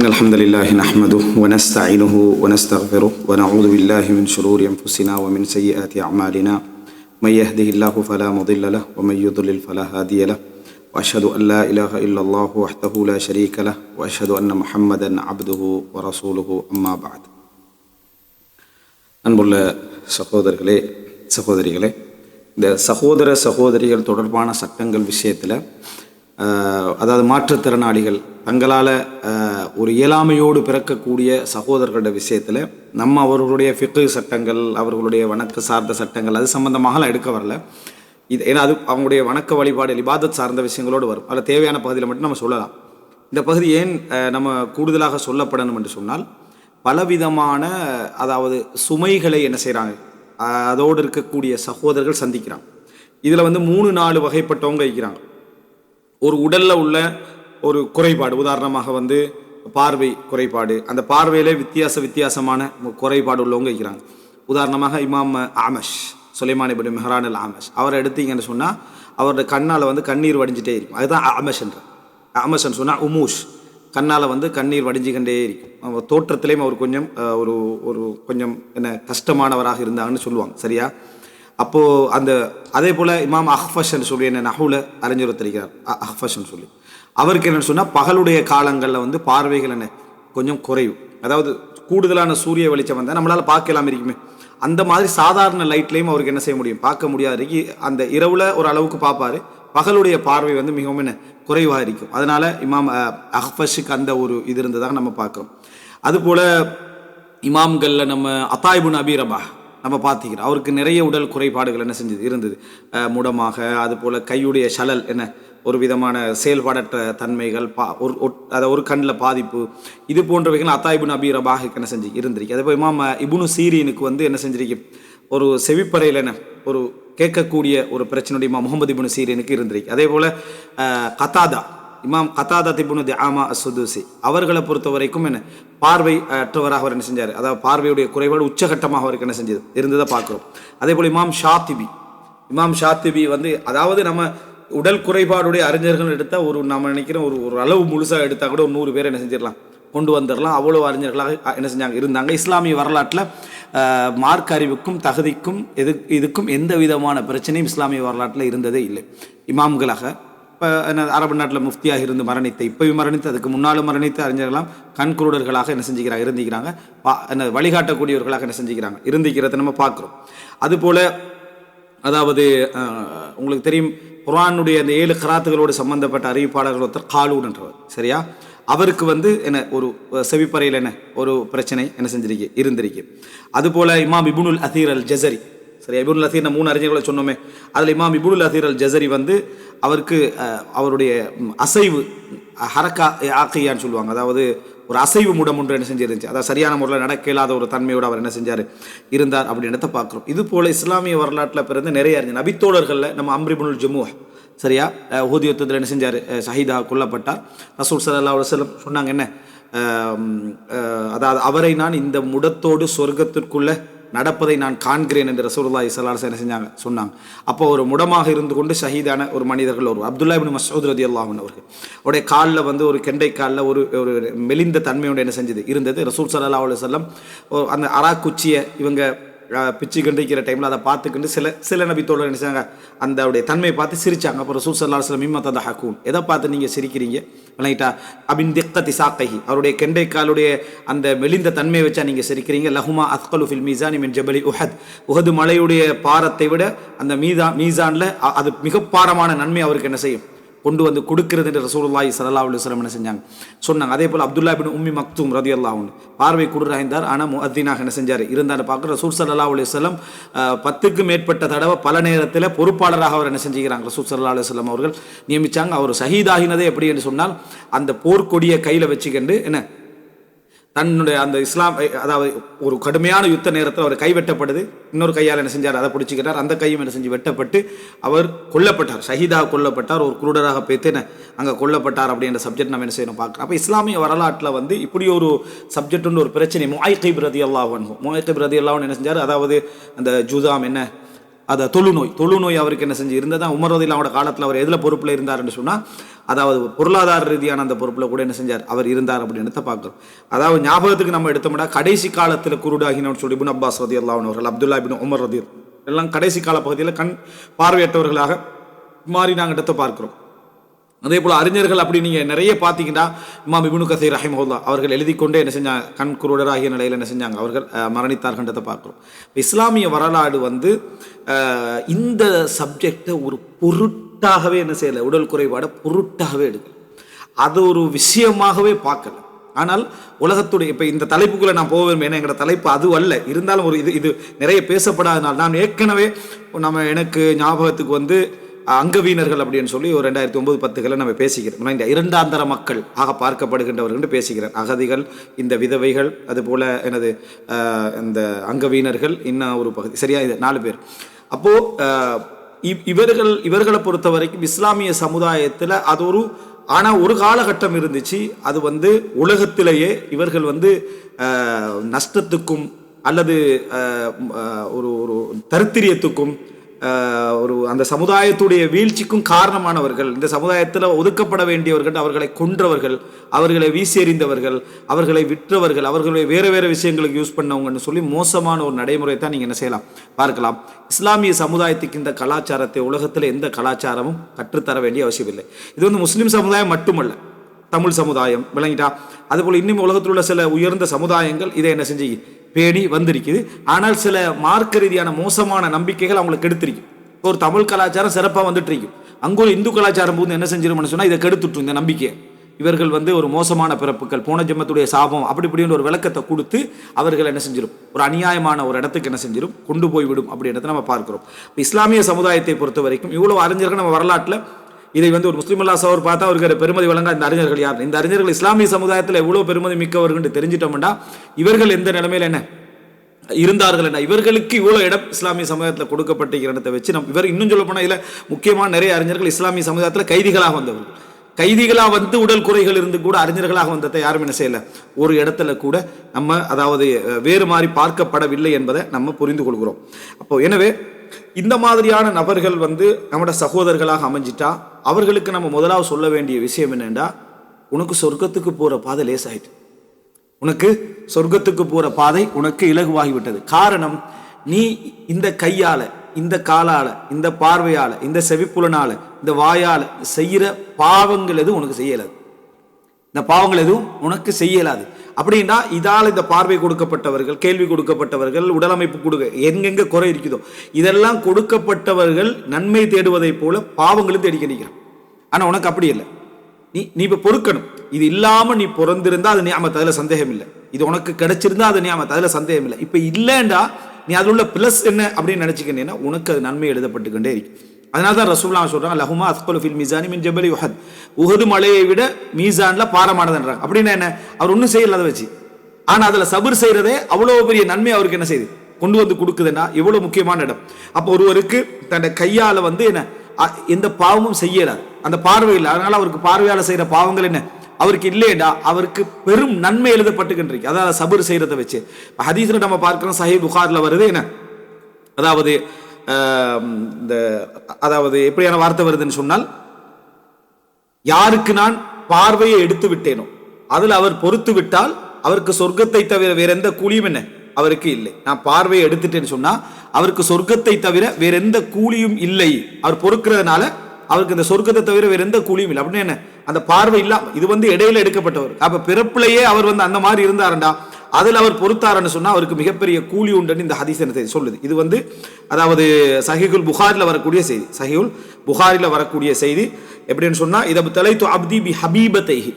إن الحمد لله نحمده ونستعينه ونستغفره ونعوذ بالله من شرور أنفسنا ومن سيئات أعمالنا من يهده الله فلا مضل له ومن يضلل فلا هادي له وأشهد أن لا إله إلا الله وحده لا شريك له وأشهد أن محمدا عبده ورسوله أما بعد. அன்புள்ள சகோதரர்களே சகோதரிகளே, இந்த சகோதரிகள் தொடர்பான சட்டங்கள் விஷயத்தில், அதாவது மாற்றுத்திறனாளிகள் தங்களால் ஒரு இயலாமையோடு பிறக்கக்கூடிய சகோதரர்களோட விஷயத்தில் நம்ம அவர்களுடைய ஃபிக்ஹ் சட்டங்கள், அவர்களுடைய வணக்க சார்ந்த சட்டங்கள் அது சம்பந்தமாக எடுக்க வரல. இது ஏன்னா அது அவங்களுடைய வணக்க வழிபாடு இபாதத் சார்ந்த விஷயங்களோடு வரும். அதில் தேவையான பகுதியில் மட்டும் நம்ம சொல்லலாம். இந்த பகுதி ஏன் நம்ம கூடுதலாக சொல்லப்படணும் என்று சொன்னால், பலவிதமான அதாவது சுமைகளை என்ன செய்கிறாங்க, அதோடு இருக்கக்கூடிய சகோதரர்கள் சந்திக்கிறாங்க. இதில் 3-4 வகைப்பட்டவங்க இருக்கிறாங்க. ஒரு உடலில் உள்ள ஒரு குறைபாடு, உதாரணமாக பார்வை குறைபாடு, அந்த பார்வையிலே வித்தியாசமான குறைபாடு உள்ளவங்க இருக்கிறாங்க. உதாரணமாக இமாம் ஆமஷ், சுலைமான் இப்னு மிஹ்ரான் அல் ஆமஷ், அவரை எடுத்தீங்கன்னு சொன்னால் அவரோட கண்ணால் கண்ணீர் வடிஞ்சிட்டே இருக்கும். அதுதான் ஆமஷ்ன்னு சொன்னால் உமூஷ், கண்ணால் கண்ணீர் வடிஞ்சிக்கிட்டே இருக்கும். அவர் தோற்றத்திலேயும் அவர் கொஞ்சம் ஒரு கொஞ்சம் என்ன கஷ்டமானவராக இருந்தாங்கன்னு சொல்லுவாங்க, சரியா? அப்போது அதே போல் இமாம் அஹ்ஃபஷ்ன்னு சொல்லி என்ன நஹுல அறிஞர் தெரிகிறார், அஹ்ஃபஷ்ன்னு சொல்லி, அவருக்கு என்னென்னு சொன்னால் பகலுடைய காலங்களில் பார்வைகள் என்ன கொஞ்சம் குறையும். அதாவது கூடுதலான சூரிய வெளிச்சம் வந்தால் நம்மளால் பார்க்கலாம் இருக்குமே, அந்த மாதிரி சாதாரண லைட்லேயும் அவருக்கு என்ன செய்ய முடியும், பார்க்க முடியாது. அந்த இரவில் ஒரு அளவுக்கு பார்ப்பார், பகலுடைய பார்வை மிகவும் என்ன குறைவாக இருக்கும். அதனால் இமாம் அஹ்ஃபஷுக்கு அந்த ஒரு இது இருந்ததாக நம்ம பார்க்குறோம். அதுபோல் இமாம்களில் நம்ம அத்தா இப்னு அபீ ரபாஹ் நம்ம பார்த்திக்கிறோம். அவருக்கு நிறைய உடல் குறைபாடுகள் என்ன இருந்தது, முடமாக, அதுபோல் கையுடைய ஷலல் என்ன ஒரு விதமான செயல்பாடற்ற தன்மைகள், ஒரு கண்ணில் பாதிப்பு, இது போன்றவைகள் அத்தா இப்னு அபீ ரபாஹுக்கு என்ன இருந்திருக்கு. அதே போல் இமாம் இப்னு சீரீனுக்கு என்ன செஞ்சிருக்கு, ஒரு செவிப்பறையில் என்ன ஒரு கேட்கக்கூடிய ஒரு பிரச்சனையுடைய இமாம் முகமது இப்னு சீரீனுக்கு இருந்திருக்கு. அதே போல் இமாம் கத்தாதா இப்னு திஆமா அஸ்-சுதூசி அவர்களை பொறுத்த வரைக்கும் என்ன பார்வை அற்றவராக அவர் என்ன செஞ்சார், அதாவது பார்வையுடைய குறைபாடு உச்சகட்டமாக அவருக்கு என்ன செஞ்சது இருந்ததை பார்க்குறோம். அதே போல் இமாம் ஷாத்திபி அதாவது நம்ம உடல் குறைபாடுடைய அறிஞர்கள் எடுத்தால் நம்ம நினைக்கிறோம் ஒரு அளவு முழுசாக எடுத்தால் கூட ஒரு 100 பேர் என்ன செஞ்சிடலாம், கொண்டு வந்துடலாம். அவ்வளோ அறிஞர்களாக என்ன செஞ்சாங்க இருந்தாங்க. இஸ்லாமிய வரலாற்றில் மார்க் அறிவுக்கும் தகுதிக்கும் இதுக்கும் எந்த விதமான பிரச்சனையும் இஸ்லாமிய வரலாற்றில் இருந்ததே இல்லை. இமாம்களாக இப்போ அரபு நாட்டில் முஃப்தியாக இருந்து மரணித்த, இப்போயும் மரணித்து, அதுக்கு முன்னாலும் மரணித்த அறிஞர்களாம் கண்குருடர்களாக என்ன செஞ்சுக்கிறாங்க இருந்திக்கிறாங்க, வழிகாட்டக்கூடியவர்களாக என்ன செஞ்சுக்கிறாங்க இருந்திக்கிறத நம்ம பார்க்குறோம். அதுபோல் அதாவது உங்களுக்கு தெரியும், குர்ஆனுடைய அந்த 7 கிராத்துகளோடு சம்பந்தப்பட்ட அறிவிப்பாளர்கள் ஒருத்தர் காலூன் என்றவர், சரியா? அவருக்கு என்ன ஒரு செவிப்பறையில் என்ன ஒரு பிரச்சனை என்ன செஞ்சிருக்கு இருந்திருக்கு. அதுபோல் இமாம் இப்னுல் அசீர் அல் ஜஸரி, சரி, இப்னுல் அசீர் 3 அறிஞர்களை சொன்னோமே, அதில் இமாம் இப்னுல் அசீர் அல் ஜஸரி அவருக்கு அவருடைய அசைவு ஹரக்கா ஆக்கியான்னு சொல்லுவாங்க, அதாவது ஒரு அசைவு முடம் ஒன்று என்ன செஞ்சிருந்துச்சு, அதாவது சரியான முறையில் நடக்க இல்லாத ஒரு தன்மையோடு அவர் என்ன செஞ்சார் இருந்தார் அப்படின்றத பார்க்குறோம். இது போல் இஸ்லாமிய வரலாற்றில் பிறந்து நிறைய அறிஞர், நபித்தோழர்களில் நம்ம அம்ர் இப்னுல் ஜமுஹ், சரியா, உஹுத் யுத்தத்தில் என்ன செஞ்சார், ஷஹீதாக கொல்லப்பட்டார். ரசூல் ஸல்லல்லாஹு அலைஹி வஸல்லம் சொன்னாங்க என்ன, அதாவது அவரை நான் இந்த முடத்தோடு சொர்க்கத்திற்குள்ளே நடப்பதை நான் காண்கிறேன் என்று ரசூலுல்லாஹி ஸல்லல்லாஹு அலைஹி வஸல்லம் சொன்னாங்க. அப்போ ஒரு முடமாக இருந்து கொண்டு ஷஹீதான ஒரு மனிதர்கள் ஒரு அப்துல்லா இப்னு மஸ்ஊத் ரலியல்லாஹு அன்ஹு அவர்கள் அவருடைய காலில் ஒரு கெண்டை காலில் ஒரு மெலிந்த தன்மையோடு என்ன செஞ்சது இருந்தது. ரசூல் ஸல்லல்லாஹு அலைஹி வஸல்லம் அந்த அராக்குச்சியை இவங்க பிச்சு கண்டிக்கிற டைமில் அதை பார்த்துக்கிட்டு சில நபித்தோழர் என்ன செய்யாங்க, அந்த அவருடைய தன்மையை பார்த்து சிரிச்சாங்க. அப்போ ரசூல் ஸல்லல்லாஹு அலைஹி வஸல்லம் மிம்மா ததஹக்கூன், எதை பார்த்து நீங்கள் சிரிக்கிறீங்க, விளங்கிட்டா, அபின் திக்கத்தி சாக்கைஹி, அவருடைய கெண்டை காலுடைய அந்த மெலிந்த தன்மையை வச்சா நீங்கள் சிரிக்கிறீங்க. லஹுமா அத்கலு ஃபில் மீசானி மின் ஜபலி உஹத் மலையுடைய பாரத்தை விட அந்த மீசானில் அது மிக பாரமான நன்மை அவருக்கு என்ன செய்யும் கொண்டு கொடுக்கிறது என்று ரசூலுல்லாஹி ஸல்லல்லாஹு அலைஹி வஸல்லம் என்ன சொன்னாங்க. அதே போல் அப்துல்லா இப்னு உம்மி மக்தூம் ரலியல்லாஹு அன்ஹு பார்வை குருடாய்ந்தார், ஆனால் முஅத்தினாக என்ன செஞ்சார் இருந்தார் பார்க்குற. ரசூல் ஸல்லல்லாஹு அலைஹி வஸல்லம் 10க்கு மேற்பட்ட தடவை பல நேரத்தில் பொறுப்பாளராக அவர் என்ன செஞ்சுக்கிறாங்க, ரசூல் ஸல்லல்லாஹு அலைஹி வஸல்லம் அவர்கள் நியமித்தாங்க. அவர் ஷஹீதாகினதே எப்படி என்று சொன்னால், அந்த போர்க்கொடியை கையில் வச்சுக்கண்டு என்ன தன்னுடைய அந்த இஸ்லாம், அதாவது ஒரு கடுமையான யுத்த நேரத்தில் அவர் கைவெட்டப்படுது, இன்னொரு கையால் என்ன செஞ்சார் அதை பிடிச்சிக்கிறார், அந்த கையும் என்ன செஞ்சு வெட்டப்பட்டு அவர் கொல்லப்பட்டார், ஷஹீதாக கொல்லப்பட்டார், ஒரு குருடராக பேத்து என்ன அங்கே கொல்லப்பட்டார் அப்படின்ற சப்ஜெக்ட் நம்ம என்ன செய்யணும் பார்க்குறோம். அப்போ இஸ்லாமிய வரலாற்றில் இப்படி ஒரு சப்ஜெக்ட் ஒரு பிரச்சனை. முஆய்கிப் ரலியல்லாஹு அன்ஹு என்ன செஞ்சார், அதாவது அந்த ஜுதாம் என்ன அதை தொழுநோய் அவருக்கு என்ன செஞ்சு இருந்ததான். உமர் ரலியல்லாஹு அன்ஹு காலத்தில் அவர் எதில் பொறுப்பில் இருந்தார்னு சொன்னால், அதாவது பொருளாதார ரீதியான அந்த பொறுப்பில் கூட என்ன செஞ்சார், அவர் இருந்தார் அப்படின்னு பார்க்குறோம். அதாவது ஞாபகத்துக்கு நம்ம எடுத்தோம்னா கடைசி காலத்தில் குருடாகினோன்னு சொல்லி இப்னு அப்பாஸ் ரலியல்லாஹு அன்ஹு அவர்கள், அப்துல்லா இப்னு உமர் ரலியல்லாஹு எல்லாம் கடைசி கால பகுதியில் கண் பார்வையற்றவர்களாக மாறி நாங்கள் எடுத்து பார்க்கிறோம். அதே போல் அறிஞர்கள் அப்படி நீங்கள் நிறைய பார்த்தீங்கன்னா, இமாம் இப்னு கஸீர் ரஹிமஹுல்லாஹ் அவர்கள் எழுதி கொண்டே என்ன செஞ்சாங்க, கண் குருடராகிய நிலையில் என்ன செஞ்சாங்க, அவர்கள் மரணித்தார்கின்றதை பார்க்குறோம். இஸ்லாமிய வரலாறு இந்த சப்ஜெக்டை ஒரு பொருட்டாகவே என்ன செய்யலை, உடல் குறைபாடை பொருட்டாகவே எடுக்கல, அது ஒரு விஷயமாகவே பார்க்கல. ஆனால் உலகத்துடைய இப்போ இந்த தலைப்புக்குள்ளே நான் போவேன், ஏன்னா எங்களோட தலைப்பு அது அல்ல, இருந்தாலும் ஒரு இது நிறைய பேசப்படாதனால் நான் ஏற்கனவே எனக்கு ஞாபகத்துக்கு அங்கவீனர்கள் அப்படின்னு சொல்லி ஒரு 2009-10 நம்ம பேசிக்கிறோம். இந்த இரண்டாந்தர மக்கள் ஆக பார்க்கப்படுகின்றவர்கள் பேசிக்கிறேன். அகதிகள், இந்த விதவைகள், அதுபோல் இந்த அங்கவீனர்கள், இன்னும் ஒரு பகுதி, சரியா, இது 4 பேர். அப்போது இவர்களை பொறுத்த வரைக்கும் இஸ்லாமிய சமுதாயத்தில் அது ஆனால் ஒரு காலகட்டம் இருந்துச்சு, அது உலகத்திலேயே இவர்கள் நஷ்டத்துக்கும் அல்லது ஒரு தரித்திரியத்துக்கும் அந்த சமுதாயத்துடைய வீழ்ச்சிக்கும் காரணமானவர்கள், இந்த சமுதாயத்தில் ஒதுக்கப்பட வேண்டியவர்கள், அவர்களை கொன்றவர்கள், அவர்களை வீசி எறிந்தவர்கள், அவர்களை விற்றவர்கள், அவர்களை வேறு வேறு விஷயங்களுக்கு யூஸ் பண்ணவங்கன்னு சொல்லி மோசமான ஒரு நடைமுறை தான் நீங்கள் என்ன செய்யலாம், பார்க்கலாம். இஸ்லாமிய சமுதாயத்துக்கு இந்த கலாச்சாரத்தை உலகத்தில் எந்த கலாச்சாரமும் கற்றுத்தர வேண்டிய அவசியம் இல்லை. இது முஸ்லீம் சமுதாயம் மட்டுமல்ல, தமிழ் சமுதாயம், விளங்கிட்டா, அதுபோல் இன்னும் உலகத்தில் உள்ள சில உயர்ந்த சமுதாயங்கள் இதை என்ன செஞ்சு பேணி வந்திருக்குது. ஆனால் சில மார்க்க ரீதியான மோசமான நம்பிக்கைகள் அவங்களுக்கு கெடுத்திருக்கும். ஒரு தமிழ் கலாச்சாரம் சிறப்பாக வந்துட்டு இருக்கும், அங்கே ஒரு இந்து கலாச்சாரம் போது என்ன செஞ்சிரும்னு சொன்னால் இதை கெடுத்துட்டும் இந்த நம்பிக்கையை. இவர்கள் ஒரு மோசமான பிறப்புகள், போன ஜென்மத்துடைய சாபம், அப்படி இப்படின்னு ஒரு விளக்கத்தை கொடுத்து அவர்கள் என்ன செஞ்சிடும், ஒரு அநியாயமான ஒரு இடத்துக்கு என்ன செஞ்சிடும், கொண்டு போய்விடும் அப்படின்றத நம்ம பார்க்கிறோம். இஸ்லாமிய சமுதாயத்தை பொறுத்த வரைக்கும் இவ்வளவு அறிஞர்கள் நம்ம வரலாற்றில் இதை ஒரு முஸ்லீம் அல்லா சவர் பார்த்தா அவருக்கு பெருமதி வழங்க இந்த அறிஞர்கள் யார், இந்த அறிஞர்கள் இஸ்லாமிய சமுதாயத்தில் எவ்வளோ பெருமதி மிக்கவர்கள் தெரிஞ்சிட்டோம்னா இவர்கள் எந்த நிலைமையில் என்ன இருந்தார்கள், என்ன இவர்களுக்கு இவ்வளோ இடம் இஸ்லாமிய சமுதாயத்தில் கொடுக்கப்பட்ட இடத்தை வச்சு இவர் இன்னும் சொல்ல போனால் இதில் முக்கியமான நிறைய அறிஞர்கள் இஸ்லாமிய சமுதாயத்தில் கைதிகளாக வந்தவர்கள், கைதிகளாக உடல் குறைகள் இருந்து கூட அறிஞர்களாக வந்ததை யாரும் என்ன செய்யலை, ஒரு இடத்துல கூட நம்ம அதாவது வேறு மாதிரி பார்க்கப்படவில்லை என்பதை நம்ம புரிந்து கொள்கிறோம். அப்போ எனவே இந்த மாதிரியான நபர்கள் நம்மளோட சகோதரர்களாக அமைஞ்சிட்டா அவர்களுக்கு நம்ம முதலாவது சொல்ல வேண்டிய விஷயம் என்னென்னா, உனக்கு சொர்க்கத்துக்கு போகிற பாதை லேசாயிட்டு, உனக்கு சொர்க்கத்துக்கு போகிற பாதை உனக்கு இலகுவாகிவிட்டது. காரணம், நீ இந்த கையால், இந்த காலால், இந்த பார்வையால், இந்த செவிப்புலனால், இந்த வாயால் செய்கிற பாவங்கள் எதுவும் உனக்கு செய்யலாது, இந்த பாவங்கள் எதுவும் உனக்கு செய்யலாது. அப்படின்னா இதால் இந்த பார்வை கொடுக்கப்பட்டவர்கள், கேள்வி கொடுக்கப்பட்டவர்கள், உடலமைப்பு எங்கெங்க குறை இருக்குதோ இதெல்லாம் கொடுக்கப்பட்டவர்கள் நன்மை தேடுவதை போல பாவங்களும் தேடி கிடைக்கிறான். ஆனால் உனக்கு அப்படி இல்லை, நீ இப்போ பொறுக்கணும். இது இல்லாமல் நீ பிறந்திருந்தா அது நியாமத், அதில் சந்தேகம் இல்லை. இது உனக்கு கிடைச்சிருந்தா அது நியாமத், அதில் சந்தேகம் இல்லை. இப்போ இல்லைண்டா நீ அதில் உள்ள பிளஸ் என்ன அப்படின்னு நினச்சிக்கிட்டேன்னா உனக்கு அது நன்மை எழுதப்பட்டுக்கிட்டே இருக்கு. அதனால தான் ரசூலுல்லாஹ் சொல்றாங்க, லஹுமா அஸ்கலு ஃபில் மீசானி மின் ஜபலி உஹத், உஹது மலையை விட மீசான்ல பாரமானதுன்றாங்க. அப்படின்னா என்ன, அவர் ஒன்றும் செய்யல அதை வச்சு, ஆனால் அதில் சபர் செய்யறதே அவ்வளோ பெரிய நன்மை அவருக்கு என்ன செய்யுது, கொண்டு கொடுக்குதுன்னா எவ்வளோ முக்கியமான இடம். அப்போ ஒருவருக்கு தன் கையால் என்ன எந்த பாவமும் செய்யலாது, அந்த பார்வை இல்லை, அதனால அவருக்கு பார்வையால் செய்கிற பாவங்கள் என்ன அவருக்கு இல்லையடா, அவருக்கு பெரும் நன்மை எழுதப்பட்டுக்கின்றிருக்கு. அதாவது சபர் செய்யறதை வச்சு ஹதீஸ்ல நம்ம பார்க்கிறோம், சஹீஹ் புகாரில் வருது என்ன, அதாவது எப்படியான வார்த்தை வருதுன்னு சொன்னால், யாருக்கு நான் பார்வையை எடுத்து விட்டேனோ அதில் அவர் பொறுத்து விட்டால் அவருக்கு சொர்க்கத்தை தவிர வேற எந்த கூலியும் என்ன அவருக்கு இல்லை. நான் பார்வையை எடுத்துட்டேன்னு சொன்னா அவருக்கு சொர்க்கத்தை தவிர வேற எந்த கூலியும் இல்லை, அவர் பொறுக்கிறதுனால அவருக்கு இந்த சொர்க்கத்தை தவிர வேற எந்த கூலியும் இல்லை. அப்படின்னு என்ன, அந்த பார்வை இல்லாம இது இடையில எடுக்கப்பட்டவர். அப்ப பிறப்பிலேயே அவர் அந்த மாதிரி இருந்தாருண்டா, அதில் அவர் பொறுத்தாருன்னு சொன்னால் அவருக்கு மிகப்பெரிய கூலி உண்டுன்னு இந்த ஹதீஸ் சொல்லுது. இது அதாவது சஹீஹுல் புகாரில் வரக்கூடிய செய்தி, சஹீஹுல் புகாரில் வரக்கூடிய செய்தி. எப்படின்னு சொன்னால், இதை தலைத்து அப்தி பி ஹபீபத்தைஹி,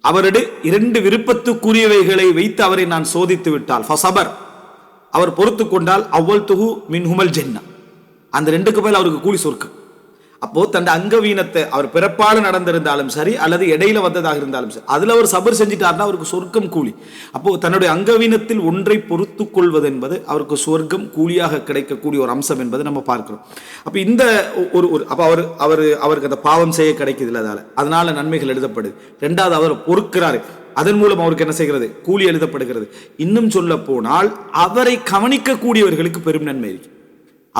அவருடைய 2 விருப்பத்துக்குரியவைகளை வைத்து அவரை நான் சோதித்து விட்டால், ஃபஸபர், அவர் பொறுத்து கொண்டால், அவ்வல் துஹு மின்ஹுமல் ஜென்னா, அந்த 2க்கு மேல் அவருக்கு கூலி சொர்க்கம். அப்போ தன் அங்கவீனத்தை அவர் பிறப்பால் நடந்திருந்தாலும் சரி அல்லது இடையில வந்ததாக இருந்தாலும் சரி, அதுல அவர் சபர் செஞ்சிட்டார்னா அவருக்கு சொர்க்கம் கூலி. அப்போ தன்னுடைய அங்கவீனத்தில் ஒன்றை பொறுத்து கொள்வது என்பது அவருக்கு சொர்க்கம் கூலியாக கிடைக்கக்கூடிய ஒரு அம்சம் என்பதை நம்ம பார்க்கிறோம். அப்ப இந்த அப்ப அவருக்கு அந்த பாவம் செய்ய கிடைக்குது, அதனால நன்மைகள் எழுதப்படுது. 2வது அவர் பொறுக்கிறாரு, அதன் மூலம் அவருக்கு என்ன செய்கிறது, கூலி எழுதப்படுகிறது. இன்னும் சொல்ல போனால் அவரை கவனிக்கக்கூடியவர்களுக்கு பெரும் நன்மை இருக்கு.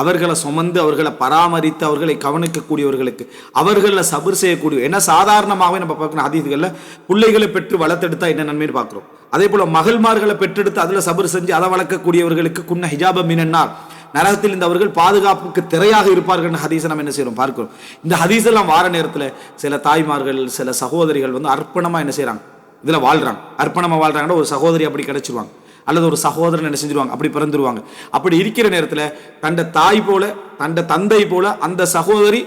அவர்களை சுமந்து அவர்களை பராமரித்து அவர்களை கவனிக்கக்கூடியவர்களுக்கு அவர்களில் சபர் செய்யக்கூடிய, ஏன்னா சாதாரணமாகவே நம்ம பார்க்கணும் ஹதீஸ்களில் பிள்ளைகளை பெற்று வளர்த்தெடுத்தா என்ன நன்மைன்னு பார்க்குறோம். அதே போல் மகள்மார்களை பெற்றெடுத்து அதில் சபர் செஞ்சு அதை வளர்க்கக்கூடியவர்களுக்கு குன்ன ஹிஜாப மினன்னார், நரகத்தில் இந்த அவர்கள் பாதுகாப்புக்கு திரையாக இருப்பார்கள் ஹதீஸை நம்ம என்ன செய்யறோம் பார்க்கிறோம். இந்த ஹதீஸ் எல்லாம் வார நேரத்தில் சில தாய்மார்கள் சில சகோதரிகள் வந்து அர்ப்பணமாக என்ன செய்கிறாங்க, இதில் வாழ்கிறாங்க. அர்ப்பணமாக வாழ்கிறாங்கன்னா ஒரு சகோதரி அப்படி கிடைச்சிருவாங்க, அல்லது ஒரு சகோதரன் என்ன செஞ்சிருவாங்க, அப்படி பிறந்துருவாங்க. அப்படி இருக்கிற நேரத்தில் தண்ட தாய் போல தண்ட தந்தை போல அந்த சகோதரி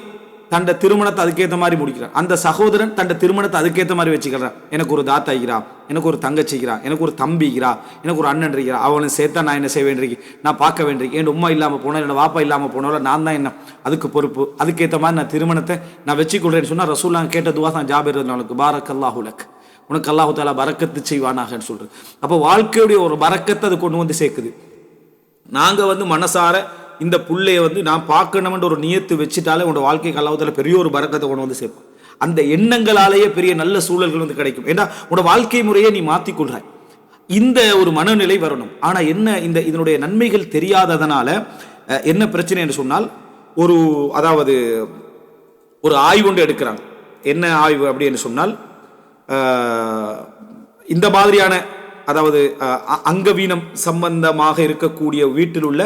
தண்ட திருமணத்தை அதுக்கேற்ற மாதிரி முடிக்கிறான், அந்த சகோதரன் தண்ட திருமணத்தை அதுக்கேற்ற மாதிரி வச்சுக்கிறான். எனக்கு ஒரு தாத்தாய்கிறா, எனக்கு ஒரு தங்கச்சிக்கிறா, எனக்கு ஒரு தம்பிக்கிறா, எனக்கு ஒரு அண்ணன் இருக்கிறா, அவனை சேர்த்தா நான் என்ன செய்ய வேண்டியிருக்கு, நான் பார்க்க வேண்டியிருக்கு. என் உமா இல்லாமல் போனோம், என்னோட வாப்பா இல்லாமல் போனோம்ல, நான் தான் என்ன அதுக்கு பொறுப்பு, அதுக்கேற்ற மாதிரி நான் திருமணத்தை நான் வச்சுக்கொள்றேன்னு சொன்னால் ரசூலுல்லாஹ் கேட்ட துவா தான் ஜாபிர் ரலியல்லாஹு பாரக்கல்லாஹு லக், உனக்கு அல்லாஹு தஆலா பரக்கத்து செய்வானாகன்னு சொல்றது. அப்போ வாழ்க்கையுடைய ஒரு பரக்கத்தை அது கொண்டு வந்து சேர்க்குது. நாங்கள் வந்து மனசார இந்த புள்ளையை வந்து நான் பார்க்கணும்ன்ற ஒரு நியத்து வச்சுட்டாலே உன்னோட வாழ்க்கைக்கு அல்லாஹு தஆலா பெரிய ஒரு பரக்கத்தை கொண்டு வந்து சேர்ப்போம். அந்த எண்ணங்களாலேயே பெரிய நல்ல சூழல்கள் வந்து கிடைக்கும். ஏன்னா உன்னோட வாழ்க்கை முறையை நீ மாற்றிக்கொள்றாய், இந்த ஒரு மனநிலை வரணும். ஆனால் என்ன, இதனுடைய நன்மைகள் தெரியாததுனால என்ன பிரச்சனை என்று சொன்னால், அதாவது ஒரு ஆய்வு ஒன்று எடுக்கிறாங்க. என்ன ஆய்வு அப்படின்னு சொன்னால், இந்த மாதிரியான அதாவது அங்கவீனம் சம்பந்தமாக இருக்கக்கூடிய வீட்டில் உள்ள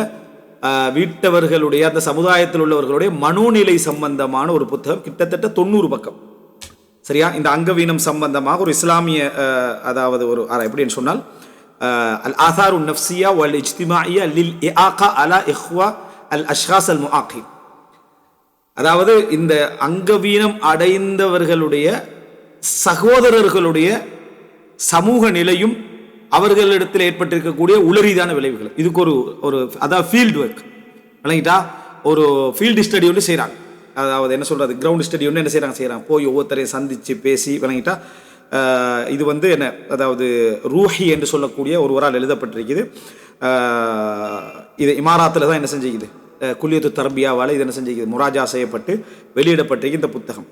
வீட்டவர்களுடைய அந்த சமுதாயத்தில் உள்ளவர்களுடைய மனோநிலை சம்பந்தமான ஒரு புத்தகம், கிட்டத்தட்ட 90 பக்கம். சரியா? இந்த அங்கவீனம் சம்பந்தமாக ஒரு இஸ்லாமிய அதாவது ஒரு எப்படின்னு சொன்னால் அல் ஆசாரு நஃப்சியா வல் இஜ்திமாஇயா லில் இஆகா அலா இஹ்வா அல் அஷ்காஸ் அல் முஆகின், அதாவது இந்த அங்கவீனம் அடைந்தவர்களுடைய சகோதரர்களுடைய சமூக நிலையும் அவர்களிடத்தில் ஏற்பட்டிருக்கக்கூடிய உளரீதான விளைவுகள். இதுக்கு ஒரு அதாவது ஃபீல்டு ஒர்க் விளங்கிட்டா, ஒரு ஃபீல்டு ஸ்டடி ஒன்று செய்கிறாங்க. அதாவது என்ன சொல்கிறது, கிரவுண்ட் ஸ்டடி ஒன்று என்ன செய்கிறாங்க, போய் ஒவ்வொருத்தரையும் சந்தித்து பேசி விளங்கிட்டா. இது வந்து என்ன, அதாவது ரூஹி என்று சொல்லக்கூடிய ஒருவரால் எழுதப்பட்டிருக்குது. இது இமாராத்தில் தான் என்ன செஞ்சுக்குது, குல்லியத்து தர்பியாவால் இது என்ன செஞ்சுக்குது, முராஜா செய்யப்பட்டு வெளியிடப்பட்டிருக்கு இந்த புத்தகம்.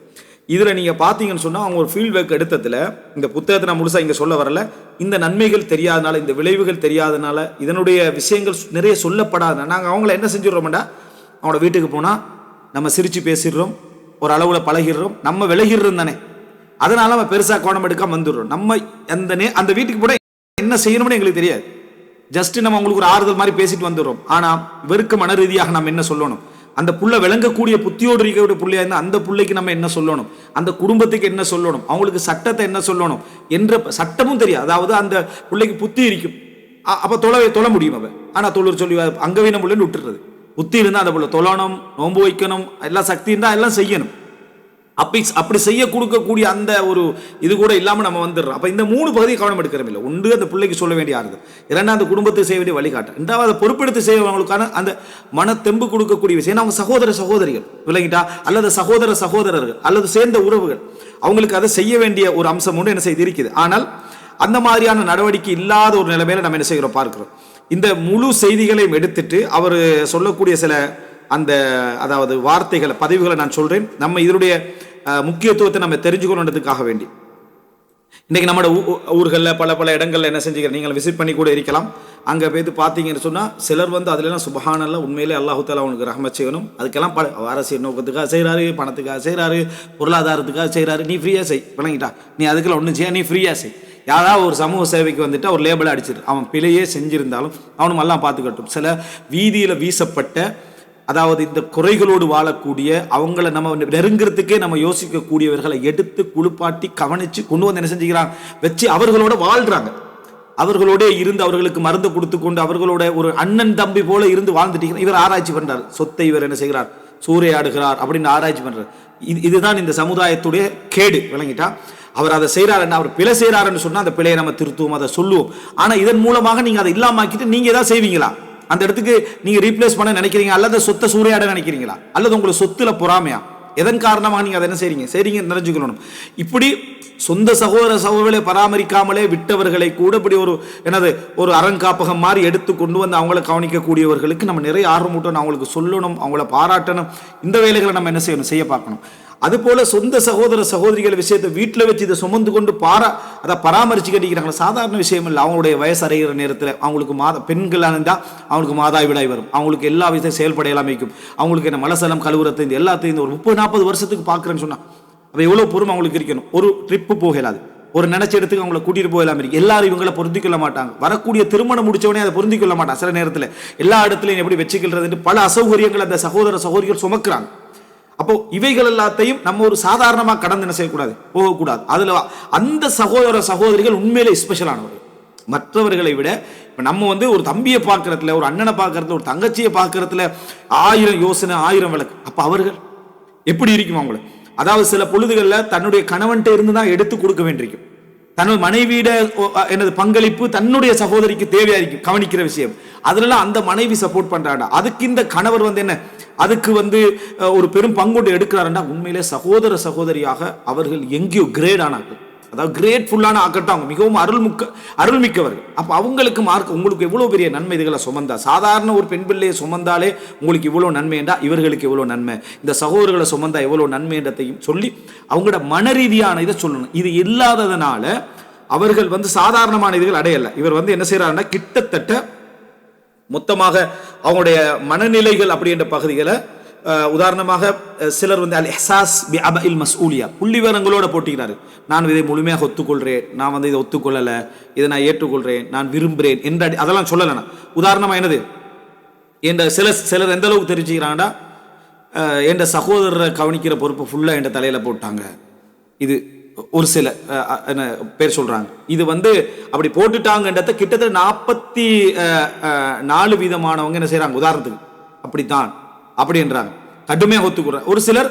இதில் நீங்கள் பார்த்தீங்கன்னு சொன்னால் அவங்க ஒரு ஃபீல்ட் ஒர்க் எடுத்ததில், இந்த புத்தகத்தை நான் முழுசாக இங்கே சொல்ல வரல, இந்த நன்மைகள் தெரியாதனால, இந்த விளைவுகள் தெரியாதனால, இதனுடைய விஷயங்கள் நிறைய சொல்லப்படாத நாங்கள் அவங்கள என்ன செஞ்சிடறோம்டா, அவங்களோட வீட்டுக்கு போனால் நம்ம சிரித்து பேசிடுறோம், ஒரு அளவில் பழகிடுறோம், நம்ம விலகிடுறோம் தானே, அதனால நம்ம பெருசாக கோணம் எடுக்காம வந்துடுறோம். நம்ம அந்த வீட்டுக்கு போனால் என்ன செய்யணும்னு எங்களுக்கு தெரியாது, ஜஸ்ட் நம்ம அவங்களுக்கு ஒரு ஆறுதல் மாதிரி பேசிட்டு வந்துடுறோம். ஆனால் வெறுக்க மன ரீதியாக நம்ம என்ன சொல்லணும், அந்த புள்ள விளங்கக்கூடிய புத்தியோடு இருக்கக்கூடிய புள்ளையா இருந்தால் அந்த புள்ளைக்கு நம்ம என்ன சொல்லணும், அந்த குடும்பத்துக்கு என்ன சொல்லணும், அவங்களுக்கு சட்டத்தை என்ன சொல்லணும் என்ற சட்டமும் தெரியாது. அதாவது அந்த பிள்ளைக்கு புத்தி இருக்கும், அப்போ தொழ முடியும் அவன். ஆனால் தொழில் சொல்லி அங்கவீனம் புள்ளைன்னு விட்டுறது, புத்தி இருந்தால் அந்த புள்ள தொழணும், நோன்பு வைக்கணும், எல்லாம் சக்தி இருந்தால் எல்லாம் செய்யணும். அப்படி செய்ய கொடுக்கக்கூடிய அந்த ஒரு இது கூட இல்லாமல் நம்ம வந்துடுறோம். அப்போ இந்த 3 பகுதியை கவனம் எடுக்கிறோம். இல்லை, ஒன்று அந்த பிள்ளைக்கு சொல்ல வேண்டிய ஆறுதல், 2 அந்த குடும்பத்துக்கு செய்ய வேண்டிய வழிகாட்டு, 2வது பொறுப்பெடுத்து செய்யவங்களுக்கான அந்த மனத்தெம்பு கொடுக்கக்கூடிய விஷயம். அவங்க சகோதரிகள் விளங்கிட்டா, அல்லது சகோதரர்கள் அல்லது சேர்ந்த உறவுகள், அவங்களுக்கு அதை செய்ய வேண்டிய ஒரு அம்சம் ஒன்று என்ன செய்து இருக்குது. ஆனால் அந்த மாதிரியான நடவடிக்கை இல்லாத ஒரு நிலைமையில நம்ம என்ன செய்கிறோம் பார்க்கிறோம். இந்த முழு செய்திகளையும் எடுத்துட்டு அவர் சொல்லக்கூடிய சில அந்த அதாவது வார்த்தைகளை பதிவுகளை நான் சொல்றேன். நம்ம இதனுடைய முக்கியத்துவத்தை நம்ம தெரிஞ்சுக்கணுன்றதுக்காக வேண்டி இன்னைக்கு நம்ம ஊர்களில் பல இடங்கள்ல என்ன செஞ்சுக்கிறேன், நீங்கள் விசிட் பண்ணி கூட இருக்கலாம். அங்கே போய்த்து பார்த்தீங்கன்னு சொன்னால் சிலர் வந்து அதுலாம் சுபஹானல்லாஹ், உண்மையிலே அல்லாஹு தஆலா அவனுக்கு ரஹ்மத் செய்யணும், அதுக்கெல்லாம் அரசியல் நோக்கத்துக்காக செய்கிறாரு, பணத்துக்காக செய்கிறாரு, பொருளாதாரத்துக்காக செய்கிறாரு. நீ ஃப்ரீயாக செய் விளங்கிட்டா, நீ அதுக்கெல்லாம் ஒன்றும் செய்ய, நீ ஃப்ரீயாக செய். யாராவது ஒரு சமூக சேவைக்கு வந்துட்டு ஒரு லேபிளை அடிச்சிரு, அவன் பிழையே செஞ்சிருந்தாலும் அவனும் எல்லாம் பார்த்துக்கட்டும். சில வீதியில் வீசப்பட்ட அதாவது இந்த குறைகளோடு வாழக்கூடிய அவங்கள நம்ம நெருங்கிறதுக்கே நம்ம யோசிக்கக்கூடியவர்களை எடுத்து குளிப்பாட்டி கவனித்து கொண்டு வந்து என்ன செஞ்சுக்கிறாங்க வச்சு அவர்களோட வாழ்கிறாங்க. அவர்களோட இருந்து அவர்களுக்கு மருந்து கொடுத்து கொண்டு அவர்களோட ஒரு அண்ணன் தம்பி போல இருந்து வாழ்ந்துட்டு இவர் ஆராய்ச்சி பண்றார், சொத்தை இவர் என்ன செய்கிறார், சூறையாடுகிறார் அப்படின்னு ஆராய்ச்சி பண்றார். இதுதான் இந்த சமுதாயத்துடைய கேடு விளங்கிட்டா. அவர் அதை செய்கிறாருன்னா, அவர் பிழை செய்கிறாருன்னு சொன்னால் அந்த பிழையை நம்ம திருத்துவோம், அதை சொல்லுவோம். ஆனால் இதன் மூலமாக நீங்கள் அதை இல்லாமக்கிட்டு நீங்கள் எதாவது செய்வீங்களா, அந்த இடத்துக்கு நீங்க ரீப்ளேஸ் பண்ண நினைக்கிறீங்க, அல்லது சொத்தை சூறையாட நினைக்கிறீங்களா, அல்லது உங்களுக்கு சொத்துல பொறாமையா, எதன் காரணமாக நீங்க அதை என்ன செய்றீங்க தெரிஞ்சுக்கணும். இப்படி சொந்த சகோதரர்களை பராமரிக்காமலே விட்டவர்களை கூட இப்படி ஒரு அறங்காப்பகம் மாதிரி எடுத்து கொண்டு வந்து அவங்கள கவனிக்கக்கூடியவர்களுக்கு நம்ம நிறைய ஆர்வமூட்டணும், அவங்களுக்கு சொல்லணும், அவங்கள பாராட்டணும். இந்த வேலைகளை நம்ம என்ன செய்யணும், செய்ய பார்க்கணும். அதுபோல சொந்த சகோதர சகோதரிகள் விஷயத்தை வீட்டில் வச்சு இதை சுமந்து கொண்டு அதை பராமரிச்சு கட்டிக்கிறாங்க. சாதாரண விஷயம் இல்லை. அவங்களுடைய வயசு அடைகிற நேரத்தில் அவங்களுக்கு பெண்களாக இருந்தால் அவங்களுக்கு மாதாவிடாய் வரும், அவங்களுக்கு எல்லா விஷயம் செயல்படையெல்லாம் வைக்கும், அவங்களுக்கு என்ன மலசலம் கழுவுறது இந்த எல்லாத்தையும் ஒரு 30-40 வருஷத்துக்கு பார்க்குறேன்னு சொன்னால் அப்போ எவ்வளோ பொறுமை அவங்களுக்கு இருக்கணும். ஒரு ட்ரிப்பு போகலாது, ஒரு நினைச்ச இடத்துக்கு அவங்களை கூட்டிட்டு போகலாம் இருக்கு. எல்லாரும் இவங்களை பொருந்திக் கொள்ள மாட்டாங்க. வரக்கூடிய திருமணம் முடிச்சவனே அதை பொருந்திக் கொள்ள மாட்டாங்க. சில நேரத்தில் எல்லா இடத்துலையும் எப்படி வச்சுக்கிறது பல அசௌகரியங்கள் அந்த சகோதர சகோதரிகள் சுமக்கிறாங்க. அப்போ இவைகள் எல்லாத்தையும் நம்ம ஒரு சாதாரணமாக கடந்து என்ன செய்யக்கூடாது, போகக்கூடாது. அதுல அந்த சகோதர சகோதரிகள் உண்மையிலே ஸ்பெஷலானவர்கள். மற்றவர்களை விட இப்போ நம்ம ஒரு தம்பியை பார்க்கறதுல, ஒரு அண்ணனை பார்க்கறதுல, ஒரு தங்கச்சியை பார்க்கறதுல 1000 யோசனை 1000 விளக்கு. அப்போ அவர்கள் எப்படி இருக்கும் அவங்கள? அதாவது சில பொழுதுகளில் தன்னுடைய கணவன்கிட்ட இருந்து தான் எடுத்து கொடுக்க வேண்டியிருக்கும். தன்னுடைய மனைவியிட எனது பங்களிப்பு தன்னுடைய சகோதரிக்கு தேவையா இருக்கும், கவனிக்கிற விஷயம். அதுலலாம் அந்த மனைவி சப்போர்ட் பண்றாண்டா, அதுக்கு இந்த கணவர் என்ன அதுக்கு ஒரு பெரும் பங்கொண்டு எடுக்கிறாருண்டா, உண்மையிலே சகோதர சகோதரியாக அவர்கள் எங்கேயோ கிரேட் ஆனார்கள். அதாவது கிரேட்ஃபுல்லான ஆக்கட்டும், அவங்க மிகவும் அருள்மிக்கவர்கள். அப்போ அவங்களுக்கு உங்களுக்கு எவ்வளோ பெரிய நன்மை இதுகளை சுமந்தா. சாதாரண ஒரு பெண் பிள்ளையை சுமந்தாலே உங்களுக்கு இவ்வளோ நன்மை என்றா இவர்களுக்கு எவ்வளோ நன்மை, இந்த சகோதரர்களை சுமந்தா எவ்வளோ நன்மை என்றதையும் சொல்லி அவங்களோட மன ரீதியான இதை சொல்லணும். இது இல்லாததுனால அவர்கள் சாதாரணமான இதுகள் அடையலை. இவர் என்ன செய்யறாருன்னா, கிட்டத்தட்ட மொத்தமாக அவங்களுடைய மனநிலைகள் அப்படின்ற பகுதிகளை உதாரணமாக சிலர் அல் இஹ்சாஸ் பி அபஇல் மஸ்ஊலியா புள்ளிவரங்களோட போட்டிக்கிறாரு. நான் இதை முழுமையாக ஒத்துக்கொள்றேன், நான் இதை ஒத்துக்கொள்ளலை, இதை நான் ஏற்றுக்கொள்றேன், நான் விரும்புகிறேன் என்ற அதெல்லாம் சொல்லலை. உதாரணமாக என்னது, என்ற சிலர் எந்த அளவுக்கு தெரிஞ்சுக்கிறாங்கடா, என்ற சகோதரரை கவனிக்கிற பொறுப்பு ஃபுல்லாக என்ற தலையில் போட்டாங்க. இது ஒரு சில என்ன பேர் சொல்றாங்க. இது அப்படி போட்டுட்டாங்கன்றத கிட்டத்தட்ட 44 வீதமானவங்க என்ன செய்யறாங்க, உதாரணத்துக்கு அப்படித்தான் அப்படின்றாங்க, கடுமையாக ஒத்துக்கிறாங்க. ஒரு சிலர்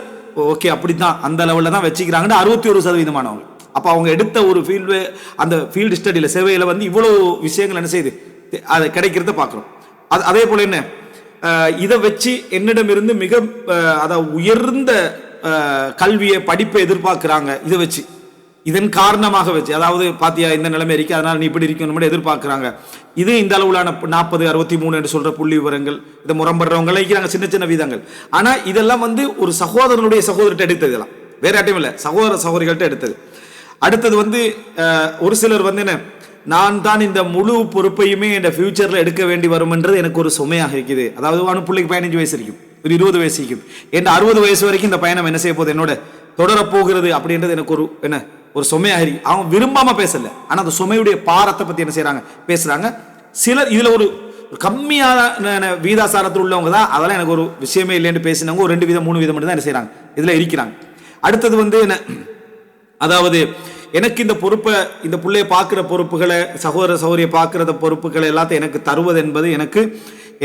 ஓகே அப்படித்தான் அந்த லெவலில் தான் வச்சுக்கிறாங்கன்னு 61%. அப்போ அவங்க எடுத்த ஒரு அந்த ஃபீல்டு ஸ்டடியில் சேவையில் இவ்வளோ விஷயங்கள் என்ன செய்யுது, அதை கிடைக்கிறத பார்க்குறோம். அதே போல என்ன இதை வச்சு என்னிடமிருந்து மிக அதாவது உயர்ந்த கல்வியை படிப்பை எதிர்பார்க்கிறாங்க. இதை வச்சு இதன் காரணமாக வச்சு, அதாவது பாத்தியா இந்த நிலைமை இருக்கு, அதனால நீ இப்படி இருக்கணும் எதிர்பார்க்கிறாங்க. இது இந்த அளவுலான 40, 63 என்று சொல்ற புள்ளி விவரங்கள், இதை முரம்படுறவங்க இருக்கிறாங்க, சின்ன சின்ன வீதங்கள். ஆனா இதெல்லாம் ஒரு சகோதரனுடைய சகோதரர்கிட்ட எடுத்தது, இதெல்லாம் வேற யார்ட்டையும் இல்லை, சகோதர சகோதரிகள்கிட்ட எடுத்தது. அடுத்தது ஒரு சிலர் என்ன, நான் தான் இந்த முழு பொறுப்பையுமே என் ஃபியூச்சர்ல எடுக்க வேண்டி வரும் என்றது எனக்கு ஒரு சுமையாக இருக்குது. அதாவது பிள்ளைக்கு 15 வயசு இருக்கும், ஒரு 20 வயசு இருக்கும், என் 60 வயசு வரைக்கும் இந்த பயணம் என்ன செய்ய போகுது, என்னோட தொடரப்போகிறது அப்படின்றது எனக்கு ஒரு சுமையாக இருக்கு. அவங்க விரும்பாம பேசல, ஆனா அந்த சுமையுடைய பாரத்தை பத்தி என்ன செய்யறாங்க, பேசுறாங்க. சிலர் இதுல ஒரு கம்மியான வீதாசாரத்தில் உள்ளவங்க தான் அதெல்லாம் எனக்கு ஒரு விஷயமே இல்லைன்னு பேசினவங்க ஒரு 2 வீதம் 3 வீதம் மட்டும் தான் என்ன செய்யறாங்க, இதுல இருக்கிறாங்க. அடுத்தது என்ன, அதாவது எனக்கு இந்த பொறுப்பை, இந்த பிள்ளைய பார்க்குற பொறுப்புகளை, சகோதர சகோதரியை பார்க்குற பொறுப்புகளை எல்லாத்தையும் எனக்கு தருவது என்பது எனக்கு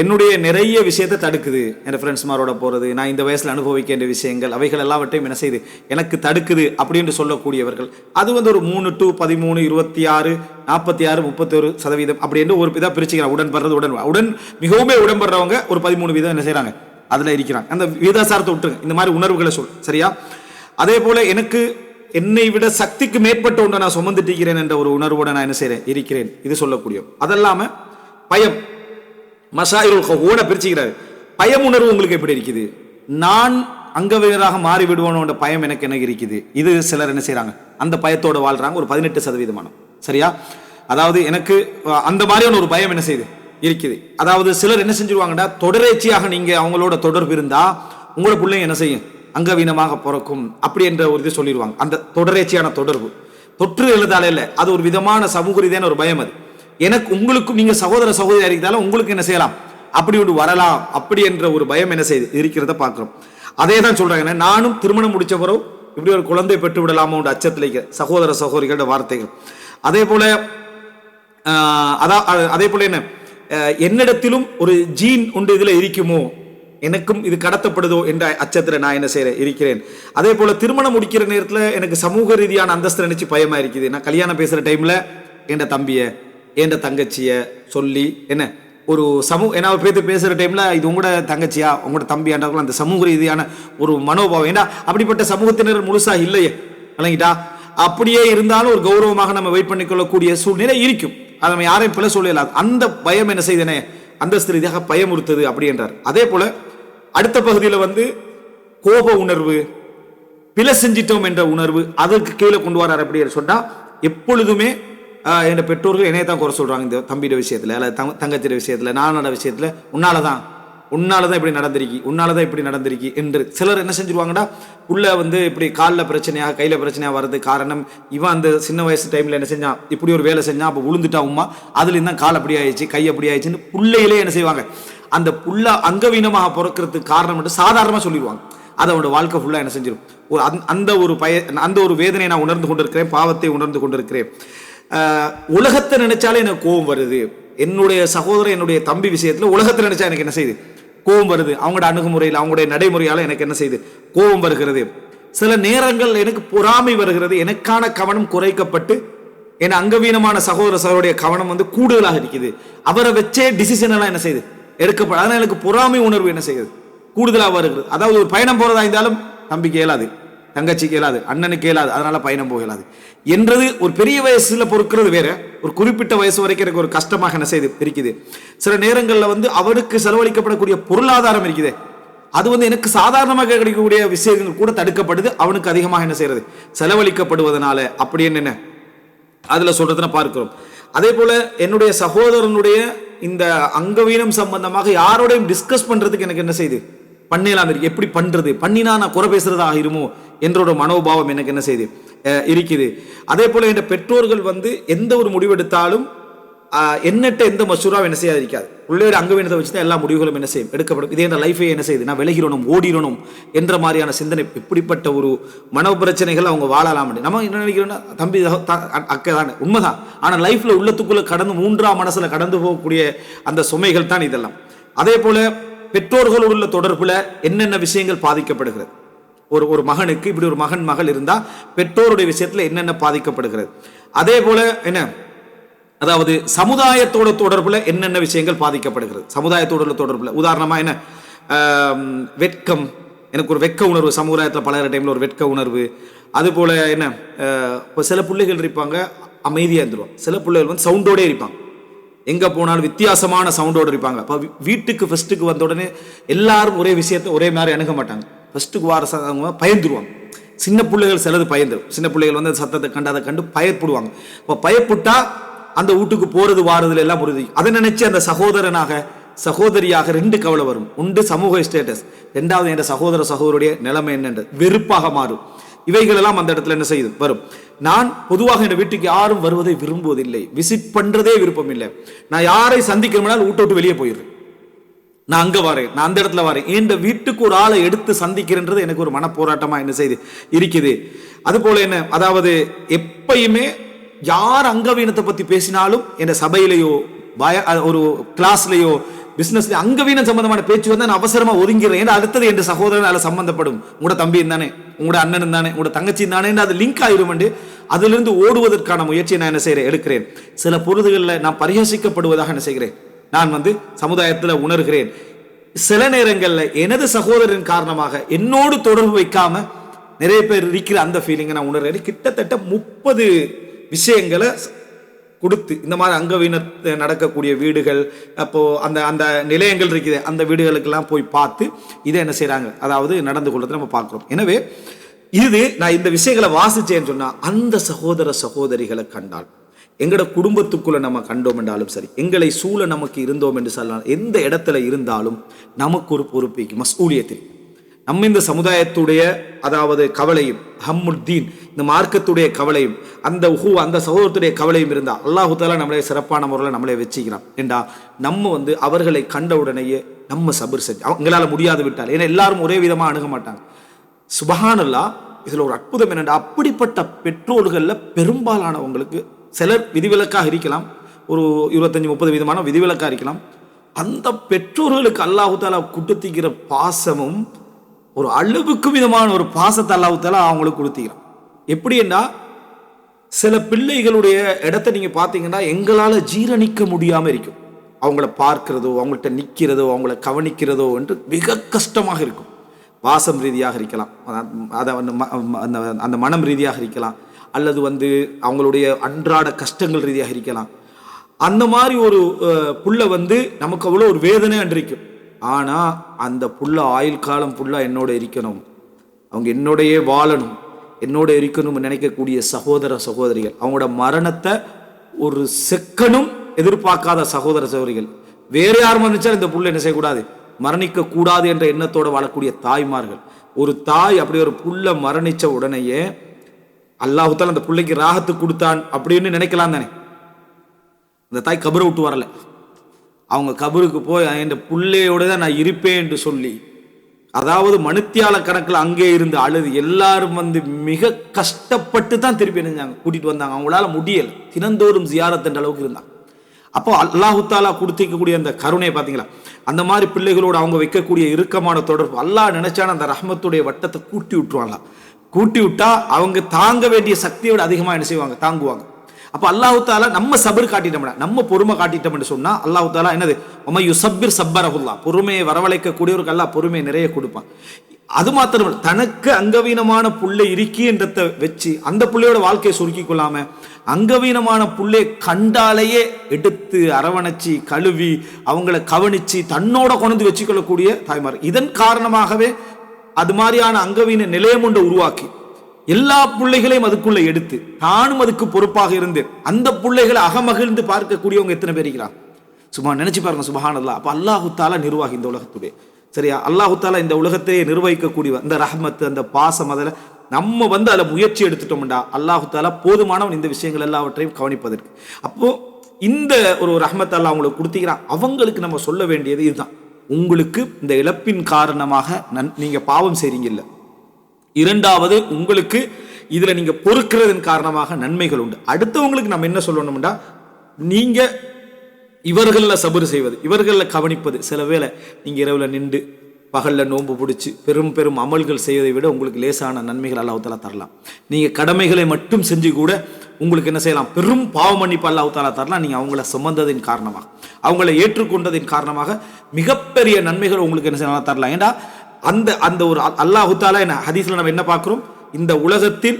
என்னுடைய நிறைய விஷயத்தை தடுக்குது. என் ஃப்ரெண்ட்ஸ்மாரோட போகிறது, நான் இந்த வயசில் அனுபவிக்க வேண்டிய விஷயங்கள், அவைகள் எல்லாவற்றையும் என்ன செய்யுது, எனக்கு தடுக்குது அப்படின்னு சொல்லக்கூடியவர்கள். அது ஒரு 3 to 13, 26, 46, 31% அப்படின்னு ஒரு இதாக பிரிச்சுக்கிறாங்க. உடன்படுறது உடன் மிகவும் உடன்படுறவங்க ஒரு 13 வீதம் என்ன செய்கிறாங்க, அதில் இருக்கிறாங்க. அந்த வீதாசாரத்தை விட்டுருங்க, இந்த மாதிரி உணர்வுகளை சரியா. அதே போல் எனக்கு என்னை விட சக்திக்கு மேற்பட்ட ஒன்றை நான் சுமந்துட்டு இருக்கிறேன் என்ற ஒரு உணர்வோட நான் என்ன செய்கிறேன், இருக்கிறேன், இது சொல்லக்கூடிய. அதெல்லாம பயம், மசாயிருல் ஹவுஃபோட பிரிச்சுக்கிறாரு. பயம் உணர்வு உங்களுக்கு எப்படி இருக்குது, நான் அங்கவீனராக மாறி விடுவோன்ற பயம் எனக்கு என்ன இருக்குது. இது சிலர் என்ன செய்யறாங்க, அந்த பயத்தோட வாழ்றாங்க, ஒரு 18%. சரியா. அதாவது எனக்கு அந்த மாதிரியான ஒரு பயம் என்ன செய்யுது, இருக்குது. அதாவது சிலர் என்ன செஞ்சிருவாங்கடா, தொடரேச்சியாக நீங்க அவங்களோட தொடர்பு இருந்தா உங்களோட பிள்ளைங்க என்ன செய்யும், அங்கவீனமாக பிறக்கும் அப்படி என்ற ஒரு இது சொல்லிடுவாங்க. அந்த தொடரேச்சியான தொடர்பு தொற்று எழுதாலே இல்லை, அது ஒரு விதமான சமூக ரீதியான ஒரு பயம். அது எனக்கு உங்களுக்கும், நீங்க சகோதர சகோதரி இருக்கிறதால உங்களுக்கு என்ன செய்யலாம், அப்படி ஒன்று வரலாம் அப்படி என்ற ஒரு பயம் என்ன செய்யுது இருக்கிறத பார்க்கிறோம். அதே தான் சொல்றாங்க, நானும் திருமணம் முடிச்ச பிறகு இப்படி ஒரு குழந்தை பெற்று விடலாமோ அச்சத்தில் சகோதர சகோதரிகளோட வார்த்தைகள். அதே போல என்ன, என்னிடத்திலும் ஒரு ஜீன் ஒன்று இதுல இருக்குமோ, எனக்கும் இது கடத்தப்படுதோ என்ற அச்சத்தில் நான் என்ன செய்யறேன், இருக்கிறேன். அதே போல திருமணம் முடிக்கிற நேரத்தில் எனக்கு சமூக ரீதியான அந்தஸ்து நினைச்சு பயமா இருக்குது. நான் கல்யாணம் பேசுற டைம்ல என் தம்பிய என் தங்கச்சிய சொல்லி என்ன ஒரு என்ன பேசுற டைம்ல இது உங்களோட தங்கச்சியா உங்களோட தம்பியான்ற அந்த சமூக ரீதியான ஒரு மனோபாவம். ஏன்னா அப்படிப்பட்ட சமூகத்தினர் முழுசா இல்லையே, விளங்கிட்டா. அப்படியே இருந்தாலும் ஒரு கௌரவமாக நம்ம வெயிட் பண்ணிக்கொள்ளக்கூடிய சூழ்நிலை இருக்கும். அதை நம்ம யாரையும் பிள்ளை சொல்லலாம். அந்த பயம் என்ன செய்தனே, அந்தஸ்து ரீதியாக பயமுறுத்தது அப்படி என்றார். அதே போல அடுத்த பகுதியில் கோப உணர்வு, பிழை செஞ்சிட்டோம் என்ற உணர்வு அதுக்கு கீழே கொண்டு வரார். அப்படின்னு சொன்னா எப்பொழுதுமே என் பெற்றோர்கள் என்னைய தான் குறை சொல்றாங்க இந்த தம்பியோட விஷயத்துல, அல்ல தங்கச்சியோட விஷயத்துல, நானோட விஷயத்துல, உன்னாலதான் இப்படி நடந்திருக்கு என்று சிலர் என்ன செஞ்சிருவாங்கடா, உள்ள வந்து இப்படி காலில் பிரச்சனையா கையில பிரச்சனையா வர்றது காரணம் இவன் அந்த சின்ன வயசு டைம்ல என்ன செஞ்சான், இப்படி ஒரு வேலை செஞ்சான், அப்போ விழுந்துட்டா உமா, அதுல இருந்தா கால் அப்படி ஆயிடுச்சு, கை அப்படி ஆயிடுச்சுன்னு புள்ளையிலே என்ன செய்வாங்க, அந்த புள்ள அங்கவீனமாக பிறக்கிறதுக்கு காரணம் மட்டும் சாதாரணமா சொல்லிடுவாங்க. அதை அவனோட வாழ்க்கை ஃபுல்லா என்ன செஞ்சிடும். அந்த ஒரு வேதனையை நான் உணர்ந்து கொண்டிருக்கிறேன், பாவத்தை உணர்ந்து கொண்டிருக்கிறேன். உலகத்தை நினைச்சாலே எனக்கு கோபம் வருது. என்னுடைய சகோதரன் என்னுடைய தம்பி விஷயத்துல உலகத்தை நினைச்சா எனக்கு என்ன செய்யுது, கோபம் வருது. அவங்களோட அணுகுமுறையில் அவங்களுடைய நடைமுறையால எனக்கு என்ன செய்யுது, கோபம் வருகிறது. சில நேரங்கள் எனக்கு பொறாமை வருகிறது. எனக்கான கவனம் குறைக்கப்பட்டு என் அங்கவீனமான சகோதரருடைய கவனம் வந்து கூடுதலாக இருக்குது. அவரை வச்சே டிசிஷன் எல்லாம் என்ன செய்யுது எடுக்கப்படும். அதனால எனக்கு பொறாமை உணர்வு என்ன செய்யுது, கூடுதலாக வருகிறது. அதாவது ஒரு பயணம் போறதா இருந்தாலும் தம்பிக்கு இயலாது, தங்கச்சிக்கு இயலாது, அண்ணனுக்கு இயலாது, அதனால பயணம் போகலாது என்றது ஒரு பெரிய வயசுல பொறுக்கிறது வேற. ஒரு குறிப்பிட்ட வயசு வரைக்கும் எனக்கு ஒரு கஷ்டமாக என்ன செய்து இருக்குது. சில நேரங்களில் வந்து அவருக்கு செலவழிக்கப்படக்கூடிய பொருளாதாரம் இருக்குது, அது வந்து எனக்கு சாதாரணமாக கிடைக்கக்கூடிய விஷயங்கள் கூட தடுக்கப்படுது, அவனுக்கு அதிகமாக என்ன செய்யறது செலவழிக்கப்படுவதனால. அப்படி என்ன அதுல சொல்றதுன்னு பார்க்கிறோம். அதே போல என்னுடைய சகோதரனுடைய இந்த அங்கவீனம் சம்பந்தமாக யாரோடையும் டிஸ்கஸ் பண்றதுக்கு எனக்கு என்ன செய்யுது பண்ணலாம் இருக்கு. எப்படி பண்றது, பண்ணினா நான் குறை பேசுறதா ஆயிருமோ என்ற ஒரு மனோபாவம் எனக்கு என்ன செய்யுது இருக்குது. அதே போல என் பெற்றோர்கள் வந்து எந்த ஒரு முடிவெடுத்தாலும் என்னட்ட எந்த மசூராவும் என்ன செய்யாது இருக்காது. பிள்ளையோட அங்கவீனத்தை வச்சுதான் எல்லா முடிவுகளும் என்ன செய்யும் எடுக்கப்படும். இதே என்ற லைஃபை என்ன செய்யுது, நான் விலகிறணும் ஓடிடணும் என்ற மாதிரியான சிந்தனை, இப்படிப்பட்ட ஒரு மன பிரச்சனைகள் அவங்க வாழலாம். நம்ம என்ன நினைக்கிறோம்னா தம்பி அக்கா தானே, உண்மைதான். ஆனால் லைஃப்ல உள்ளத்துக்குள்ள கடந்து 3ஆம் மனசுல கடந்து போகக்கூடிய அந்த சுமைகள் தான் இதெல்லாம். அதே போல பெற்றோர்களோடு உள்ள தொடர்புல என்னென்ன விஷயங்கள் பாதிக்கப்படுகிறது. ஒரு மகனுக்கு இப்படி ஒரு மகள் இருந்தா பெற்றோருடைய விஷயத்துல என்னென்ன பாதிக்கப்படுகிறது. அதே போல என்ன, அதாவது சமுதாயத்தோட தொடர்புல என்னென்ன விஷயங்கள் பாதிக்கப்படுகிறது. சமுதாயத்தோட தொடர்புல உதாரணமா என்ன, வெட்கம், எனக்கு ஒரு வெட்க உணர்வு, சமுதாயத்தில் பலர டைம்ல ஒரு வெட்க உணர்வு. அது போல என்ன, சில பிள்ளைகள் இருப்பாங்க அமைதியா இருந்துருவாங்க, சில பிள்ளைகள் வந்து சவுண்டோட இருப்பாங்க, எங்க போனாலும் வித்தியாசமான சவுண்டோடு இருப்பாங்க. அப்போ வீட்டுக்கு ஃபர்ஸ்ட்டுக்கு வந்த உடனே எல்லாரும் ஒரே விஷயத்தை ஒரே மாதிரி அணுக மாட்டாங்க. ஃபர்ஸ்ட்டுக்கு வார பயந்துருவாங்க. சின்ன பிள்ளைகள் சிலது பயந்துடும். சின்ன பிள்ளைகள் வந்து சத்தத்தை கண்டு அதை கண்டு பயப்படுவாங்க. இப்போ பயப்பட்டா அந்த வீட்டுக்கு போறது வாரதுல எல்லாம் உறுதி. அதை நினைச்சு அந்த சகோதரனாக சகோதரியாக 2 கவலை வரும். ஒன்று சமூக ஸ்டேட்டஸ், 2வது என்ற சகோதரருடைய நிலைமை என்னென்றது வெறுப்பாக மாறும். இவைகள் எல்லாம் அந்த இடத்துல என்ன செய்யுது வரும். நான் பொதுவாக என் வீட்டுக்கு யாரும் வருவதை விரும்புவதில்லை, விசிட் பண்றதே விருப்பம் இல்லை. நான் யாரை சந்திக்கணும்னாலும் வீட்டை விட்டு வெளியே போயிடுறேன். நான் அங்க வரேன், நான் அந்த இடத்துல வரேன். என் வீட்டுக்கு ஒரு ஆளை எடுத்து சந்திக்கிறன்றது எனக்கு ஒரு மன போராட்டமா என்ன செய்யுது இருக்குது. அது போல என்ன, அதாவது எப்பயுமே யார் அங்கவீனத்தை பத்தி பேசினாலும் என் சபையிலேயோ ஒரு கிளாஸ்லயோ பிசினஸ்ல அங்கவீனம் சம்பந்தமான பேச்சு வந்து நான் அவசரமா ஒதுங்கிறேன். ஏன்னா அடுத்தது என் சகோதரனால சம்பந்தப்படும், உங்களோட தம்பி இருந்தானே, உங்களோட அண்ணன் தானே, உங்களோட தங்கச்சி தானே, அது லிங்க் ஆயிரும். அதுல இருந்து ஓடுவதற்கான முயற்சியை நான் என்ன செய்யறேன் எடுக்கிறேன். சில பொழுதுகளில் நான் பரிஹசிக்கப்படுவதாக என்ன செய்கிறேன், நான் வந்து சமுதாயத்தில் உணர்கிறேன். சில நேரங்களில் எனது சகோதரன் காரணமாக என்னோடு தொடர்பு வைக்காம நிறைய பேர் இருக்கிற அந்த ஃபீலிங்கை நான் உணர்றேன். கிட்டத்தட்ட 30 விஷயங்களை கொடுத்து இந்த மாதிரி அங்கவீனத்தை நடக்கக்கூடிய வீடுகள், அப்போ அந்த அந்த நிலையங்கள் இருக்குது, அந்த வீடுகளுக்கெல்லாம் போய் பார்த்து இதை என்ன செய்யறாங்க, அதாவது நடந்து கொள்றதை நம்ம பார்க்கிறோம். எனவே இது நான் இந்த விஷயங்களை வாசிச்சேன்னு சொன்னா அந்த சகோதரிகளை கண்டால், எங்களோட குடும்பத்துக்குள்ள நம்ம கண்டோம் என்றாலும் சரி, எங்களை சூழ நமக்கு இருந்தோம் என்று சொல்லலாம், எந்த இடத்துல இருந்தாலும் நமக்கு ஒரு பொறுப்பைக்கு மஸ்ஊலியத்தில் நம்ம இந்த சமுதாயத்துடைய அதாவது கவலையும் ஹம்முத்தீன் இந்த மார்க்கத்துடைய கவலையும் அந்த சகோதரத்துடைய கவலையும் இருந்தால் அல்லாஹு தஆலா நம்மளே சிறப்பான முறையில் நம்மளே வச்சுக்கிறான் என்றா நம்ம வந்து அவர்களை கண்ட உடனேயே நம்ம சபர் செஞ்சு அவங்களால முடியாது விட்டால், ஏன்னா எல்லாரும் ஒரே விதமாக அணுக மாட்டாங்க. சுபஹானல்லாஹ், இதில் ஒரு அற்புதம் என்னென்னா அப்படிப்பட்ட பெற்றோர்களில் பெரும்பாலானவங்களுக்கு சிலர் விதிவிலக்காக இருக்கலாம், ஒரு 25-30 விதமான விதிவிலக்காக இருக்கலாம். அந்த பெற்றோர்களுக்கு அல்லாஹு தஆலா கொடுத்திக்கிற பாசமும் ஒரு அளவுக்கு விதமான ஒரு பாசத்தை அல்லாஹு தஆலா அவங்களுக்கு கொடுத்திக்கிறான். எப்படின்னா சில பிள்ளைகளுடைய இடத்த நீங்க பார்த்தீங்கன்னா எங்களால் ஜீரணிக்க முடியாமல் இருக்கும். அவங்கள பார்க்கிறதோ, அவங்கள்ட்ட நிற்கிறதோ, அவங்கள கவனிக்கிறதோ என்று மிக கஷ்டமாக இருக்கும். வாசம் ரீதியாக இருக்கலாம், அந்த மனம் ரீதியாக இருக்கலாம், அல்லது வந்து அவங்களுடைய அன்றாட கஷ்டங்கள் ரீதியாக இருக்கலாம். அந்த மாதிரி ஒரு புள்ள வந்து நமக்கு அவ்வளோ ஒரு வேதனை அன்றிருக்கும். ஆனால் அந்த புள்ள ஆயுள் காலம் புள்ள என்னோட இருக்கணும், அவங்க என்னோடையே வாழணும், என்னோட இருக்கணும்னு நினைக்கக்கூடிய சகோதர சகோதரிகள், அவங்களோட மரணத்தை ஒரு செக்கனும் எதிர்பார்க்காத சகோதர சகோதரிகள், வேற யார் மரணிச்சாலும் இந்த புள்ள என்ன செய்யக்கூடாது, மரணிக்க கூடாது என்ற எண்ணத்தோடு வாழக்கூடிய தாய்மார்கள். ஒரு தாய் அப்படி ஒரு புள்ள மரணிச்ச உடனேயே அல்லாஹ் தஆலா அந்த பிள்ளைக்கு ராகத்து கொடுத்தான் அப்படின்னு நினைக்கலாம் தானே. அந்த தாய் கபரை விட்டு வரல, அவங்க கபருக்கு போய் என் பிள்ளையோட தான் நான் இருப்பேன் என்று சொல்லி, அதாவது மணித்தியால கணக்கில் அங்கே இருந்து அழுது எல்லாரும் வந்து மிக கஷ்டப்பட்டு தான் திருப்பி நினைஞ்சாங்க, கூட்டிட்டு வந்தாங்க. அவங்களால முடியல, தினந்தோறும் ஜியாரத் என்ற அளவுக்கு இருந்தாங்க. அப்போ அல்லாஹு தஆலா கொடுத்திக்கக்கூடிய அந்த கருணையை பார்த்தீங்களா, அந்த மாதிரி பிள்ளைகளோடு அவங்க வைக்கக்கூடிய இறுக்கமான தொடர்பு. அல்லாஹ் நினைச்சான அந்த ரஹ்மத்துடைய வட்டத்தை கூட்டி விட்டுருவாங்க. கூட்டி விட்டா அவங்க தாங்க வேண்டிய சக்தியோட அதிகமாக என்ன செய்வாங்க, தாங்குவாங்க. அப்போ அல்லாஹு தஆலா நம்ம சபர் காட்டிட்டோம்னா, நம்ம பொறுமை காட்டிட்டோம்னு சொன்னா அல்லாஹு தஆலா என்னது, உமை யுஸப்பிர் சப்பரஹுல்லாஹ், பொறுமையை வரவழைக்கக்கூடியவருக்கு அல்லாஹ் பொறுமையை நிறைய கொடுப்பான். அது மாத்திரம் தனக்கு அங்கவீனமான புள்ளை இருக்கின்றத வச்சு அந்த புள்ளையோட வாழ்க்கையை சுருக்கி கொள்ளாம, அங்கவீனமான புள்ளை கண்டாலேயே எடுத்து அரவணைச்சி கழுவி அவங்கள கவனிச்சு தன்னோட கொண்டு வச்சுக்கொள்ளக்கூடிய தாய்மார். இதன் காரணமாகவே அது மாதிரியான அங்கவீன நிலையம் ஒன்றை உருவாக்கி எல்லா பிள்ளைகளையும் அதுக்குள்ள எடுத்து தானும் அதுக்கு பொறுப்பாக இருந்து அந்த பிள்ளைகளை அகமகிழ்ந்து பார்க்கக்கூடியவங்க எத்தனை பேர் இருக்கிறாங்க, சும்மா நினைச்சு பாருங்க. சுப்ஹானல்லாஹ். அப்ப அல்லாஹு தஆலா நிர்வாகி இந்த உலகத்துடைய, சரியா, அல்லாஹு தஆலா இந்த உலகத்தையே நிர்வகிக்கக்கூடிய அந்த ரஹ்மத், அந்த பாசம், அதில் நம்ம வந்து அதில் முயற்சி எடுத்துட்டோம்டா அல்லாஹு தஆலா போதுமானவன் இந்த விஷயங்கள் எல்லாவற்றையும் கவனிப்பதற்கு. அப்போ இந்த ஒரு ரஹ்மத் அல்லாஹ் அவங்களுக்கு கொடுத்தீங்கன்னா அவங்களுக்கு நம்ம சொல்ல வேண்டியது இதுதான், உங்களுக்கு இந்த இழப்பின் காரணமாக நீங்க பாவம் செய்றீங்க இல்ல, இரண்டாவது உங்களுக்கு இதுல நீங்க பொறுக்கிறதன் காரணமாக நன்மைகள் உண்டு. அடுத்தவங்களுக்கு நம்ம என்ன சொல்லணும்டா, நீங்க இவர்களில் சபர் செய்வது, இவர்களில் கவனிப்பது. சில வேளை நீங்க இரவுல நின்று பகல்ல நோன்பு பிடிச்சி பெரும் பெரும் அமல்கள் செய்வதை விட உங்களுக்கு லேசான நன்மைகள் அல்லாஹ் தஆலா தரலாம். நீங்க கடமைகளை மட்டும் செஞ்சு கூட உங்களுக்கு என்ன செய்யலாம், பெரும் பாவ மன்னிப்பு அல்லாஹ் தஆலா தரலாம். நீங்க அவங்கள சுமந்ததின் காரணமாக, அவங்கள ஏற்றுக்கொண்டதின் காரணமாக மிகப்பெரிய நன்மைகள் உங்களுக்கு என்ன செய்யலாம் தரலாம். ஏண்டா அந்த அந்த ஒரு அல்லாஹ் தஆலா என்ன ஹதீஸ்ல நம்ம என்ன பார்க்கிறோம், இந்த உலகத்தில்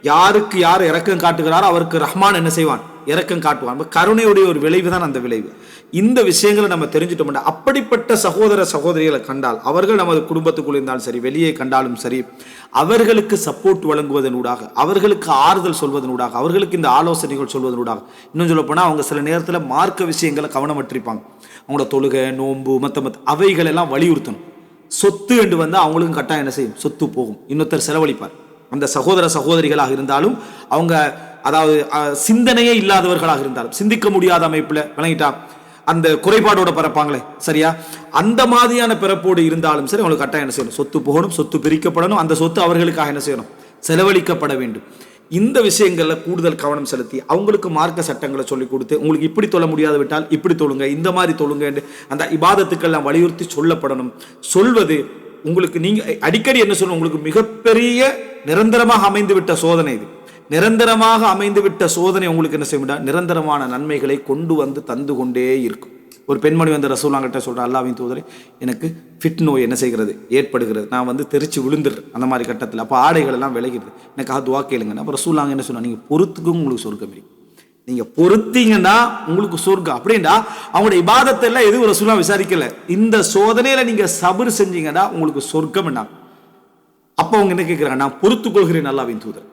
யாருக்கு யார் இரக்கம் காட்டுகிறாரோ அவருக்கு ரஹ்மான் என்ன செய்வான், இரக்கம் காட்டுவான். கருணையுடைய ஒரு விளைவு தான் அந்த விளைவு. இந்த விஷயங்களை நம்ம தெரிஞ்சுட்டோம்னா அப்படிப்பட்ட சகோதர சகோதரிகளை கண்டால், அவர்கள் நமது குடும்பத்துக்குள் இருந்தாலும் சரி வெளியே கண்டாலும் சரி, அவர்களுக்கு சப்போர்ட் வழங்குவதனூடாக, அவர்களுக்கு ஆறுதல் சொல்வதனூடாக, அவர்களுக்கு இந்த ஆலோசனைகள் சொல்வதனூடாக, இன்னும் சொல்ல போனால் அவங்க சில நேரத்தில் மார்க்க விஷயங்களை கவனமற்றிருப்பாங்க. அவங்களோட தொழுகை நோன்பு மற்ற அவைகள் எல்லாம் வலியுறுத்தணும். சொத்து என்று வந்தால் அவங்களுக்கும் கட்டாயம் என்ன செய்யும், சொத்து போகும், இன்னொருத்தர் செலவழிப்பார். அந்த சகோதர சகோதரிகளாக இருந்தாலும் அவங்க அதாவது சிந்தனையே இல்லாதவர்களாக இருந்தாலும், சிந்திக்க முடியாத அமைப்பில் விளங்கிட்டா அந்த குறைபாடோட பிறப்பாங்களே, சரியா, அந்த மாதிரியான பிறப்போடு இருந்தாலும் சரி அவங்களுக்கு கட்டாயம் என்ன செய்யணும், சொத்து போகணும், சொத்து பிரிக்கப்படணும், அந்த சொத்து அவர்களுக்காக என்ன செய்யணும், செலவழிக்கப்பட வேண்டும். இந்த விஷயங்கள்ல கூடுதல் கவனம் செலுத்தி அவங்களுக்கு மார்க்க சட்டங்களை சொல்லிக் கொடுத்து, உங்களுக்கு இப்படி தொழ முடியாது விட்டால் இப்படி தொழுங்க, இந்த மாதிரி தொழுங்க என்று அந்த இபாதத்துக்கெல்லாம் வலியுறுத்தி சொல்லப்படணும். சொல்வது உங்களுக்கு நீங்க அடிக்கடி என்ன சொல்லணும், உங்களுக்கு மிகப்பெரிய நிரந்தரமாக அமைந்து விட்ட சோதனை இது. நிரந்தரமாக அமைந்து விட்ட சோதனை உங்களுக்கு என்ன செய்ய, நிரந்தரமான நன்மைகளை கொண்டு வந்து தந்து கொண்டே இருக்கும். ஒரு பெண்மணி வந்து ரசூலுல்லாஹ் கிட்ட சொல்ற, அல்லாஹ்வின் தூதரே எனக்கு ஃபிட் நோய் என்ன செய்கிறது, ஏற்படுகிறது, நான் வந்து தெரிச்சு விழுந்துடுறேன் அந்த மாதிரி கட்டத்தில், அப்போ ஆடைகள் எல்லாம் விளைகிறது, எனக்கு துஆ கேளுங்க. அப்போ ரசூலுல்லாஹ் என்ன சொன்னா, நீங்கள் பொறுத்துக்கும் உங்களுக்கு சொர்க்கம் இருக்கு, நீங்க பொறுத்தீங்கன்னா உங்களுக்கு சொர்க்கம். அப்படின்னா அவங்களோட இபாதத்தை எல்லாம் எதுவும் ரசூலுல்லாஹ் விசாரிக்கல, இந்த சோதனையில நீங்க சபர் செஞ்சீங்கன்னா உங்களுக்கு சொர்க்கம் என்ன. அப்போ அவங்க என்ன கேட்குறாங்க, நான் பொறுத்துக் கொள்கிறேன் அல்லாஹ்வின் தூதர்,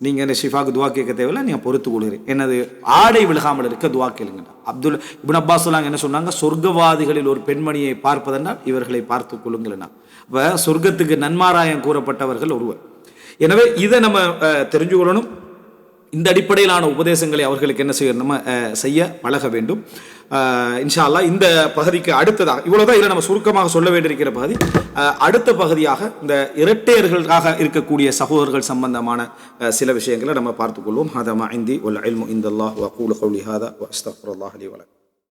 நீங்கள் என்ன ஷிஃபாக்கு துவா கேட்க தேவையில்லை, நீங்கள் பொறுத்து கொள்கிறேன், என்னது ஆடை விலகாமல் இருக்க துவா கேளுங்க. அப்துல் இப்னு அப்பாஸ் சொல்லாங்க, என்ன சொன்னாங்க, சொர்க்கவாதிகளில் ஒரு பெண்மணியை பார்ப்பதென்றால் இவர்களை பார்த்து கொள்ளுங்களா. இப்போ சொர்க்கத்துக்கு நன்மாராயம் கூறப்பட்டவர்கள் ஒருவர். எனவே இதை நம்ம தெரிஞ்சுக்கொள்ளணும். இந்த அடிப்படையிலான உபதேசங்களை அவர்களுக்கு என்ன செய்யணும், நம்ம செய்ய பழக வேண்டும். இன்ஷா அல்லாஹ் இந்த பகுதிக்கு அடுத்ததாக இவ்வளவுதான் இதில் நம்ம சுருக்கமாக சொல்ல வேண்டியிருக்கிற பகுதி. அடுத்த பகுதியாக இந்த இரட்டையர்களுக்காக இருக்கக்கூடிய சகோதரர்கள் சம்பந்தமான சில விஷயங்களை நம்ம பார்த்துக்கொள்வோம். ஹாதா மா இந்தி வல் இல்மு இந்தல்லாஹ் வ அகூலு கௌலி ஹாதா வ அஸ்தக்ஃபிருல்லாஹ் லி வ லக்கும்.